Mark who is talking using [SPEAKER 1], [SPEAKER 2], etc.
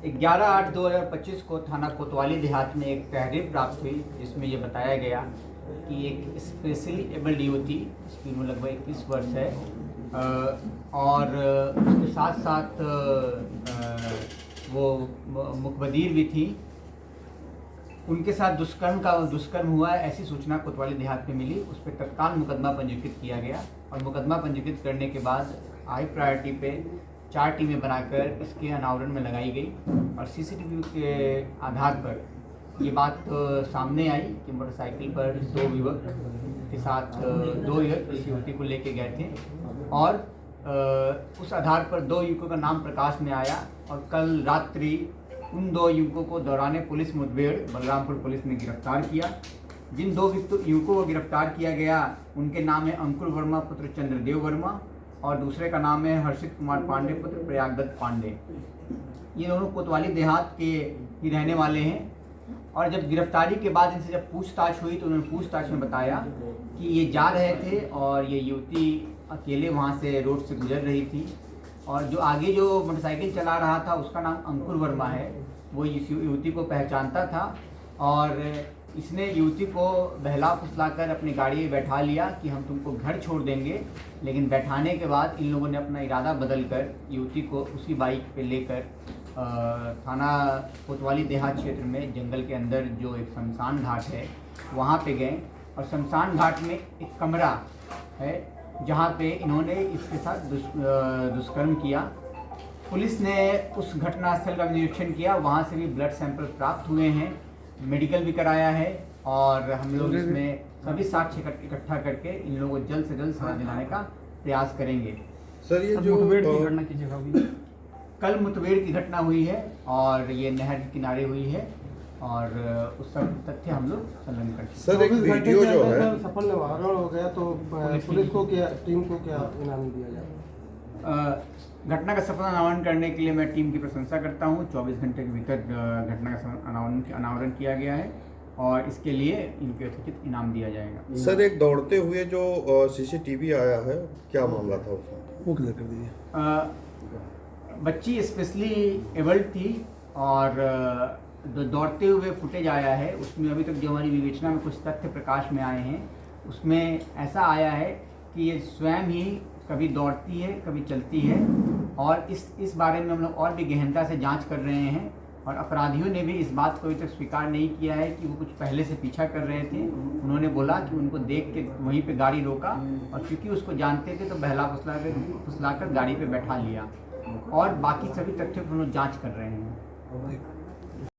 [SPEAKER 1] 11/8/2025 को थाना कोतवाली देहात में एक तहरीर प्राप्त हुई जिसमें ये बताया गया कि एक स्पेशली एबल्ड युवती, इसकी उम्र लगभग 21 वर्ष है, और उसके साथ साथ वो मुखबदीर भी थी। उनके साथ दुष्कर्म हुआ है, ऐसी सूचना कोतवाली देहात में मिली। उस पर तत्काल मुकदमा पंजीकृत किया गया और मुकदमा पंजीकृत करने के बाद हाई प्रायोरिटी पे 4 टीमें बनाकर इसके अनावरण में लगाई गई और सीसीटीवी के आधार पर ये बात सामने आई कि मोटरसाइकिल पर 2 युवक के साथ 2 युवक इस युवती को लेके गए थे और उस आधार पर 2 युवकों का नाम प्रकाश में आया और कल रात्रि उन 2 युवकों को दौरान पुलिस मुठभेड़ बलरामपुर पुलिस ने गिरफ्तार किया। जिन 2 युवकों को गिरफ्तार किया गया उनके नाम है अंकुर वर्मा पुत्र चंद्रदेव वर्मा और दूसरे का नाम है हर्षित कुमार पांडे पुत्र प्रयागदत्त पांडे। ये दोनों कोतवाली देहात के ही रहने वाले हैं और जब गिरफ्तारी के बाद इनसे जब पूछताछ हुई तो उन्होंने पूछताछ में बताया कि ये जा रहे थे और ये युवती अकेले वहाँ से रोड से गुजर रही थी और जो आगे जो मोटरसाइकिल चला रहा था उसका नाम अंकुर वर्मा है। वो इस युवती को पहचानता था और इसने युवती को बहला फुसलाकर अपनी गाड़ी में बैठा लिया कि हम तुमको घर छोड़ देंगे, लेकिन बैठाने के बाद इन लोगों ने अपना इरादा बदलकर युवती को उसी बाइक पे लेकर थाना कोतवाली देहात क्षेत्र में जंगल के अंदर जो एक शमशान घाट है वहाँ पे गए और शमशान घाट में एक कमरा है जहाँ पे इन्होंने इसके साथ दुष्कर्म किया। पुलिस ने उस घटनास्थल का निरीक्षण किया, वहाँ से भी ब्लड सैंपल प्राप्त हुए हैं, मेडिकल भी कराया है और हम लोग इसमें सभी साक्ष्य इकट्ठा करके इन लोगों को जल्द से जल्द सजा दिलाने का प्रयास करेंगे।
[SPEAKER 2] सर ये जो
[SPEAKER 1] मुठभेड़ की घटना की जगह हुई, कल मुठभेड़ की घटना हुई है और ये नहर के किनारे हुई है और उस सब तथ्य हम लोग संलग्न करते हैं।
[SPEAKER 2] सर एक वीडियो जो है
[SPEAKER 3] सफल निवारण हो गया तो पुलिस को क्या, टीम को क्या इनाम दिया जाए?
[SPEAKER 1] घटना का सफल अनावरण करने के लिए मैं टीम की प्रशंसा करता हूं। 24 घंटे के भीतर घटना का अनावरण किया गया है और इसके लिए इनके उचित इनाम दिया जाएगा।
[SPEAKER 2] सर एक दौड़ते हुए जो सीसीटीवी आया है, क्या मामला था उसमें, वो क्लियर कर दीजिए।
[SPEAKER 1] बच्ची स्पेशली एबल्ड थी और दौड़ते हुए फुटेज आया है, उसमें अभी तक जो हमारी विवेचना में कुछ तथ्य प्रकाश में आए हैं उसमें ऐसा आया है कि ये स्वयं ही कभी दौड़ती है कभी चलती है और इस बारे में हम लोग और भी गहनता से जांच कर रहे हैं और अपराधियों ने भी इस बात को अभी तक स्वीकार नहीं किया है कि वो कुछ पहले से पीछा कर रहे थे। उन्होंने बोला कि उनको देख के वहीं पे गाड़ी रोका और क्योंकि उसको जानते थे तो बहला फुसला कर गाड़ी पे बैठा लिया और बाकी सभी तथ्यों पर हम लोग जाँच कर रहे हैं।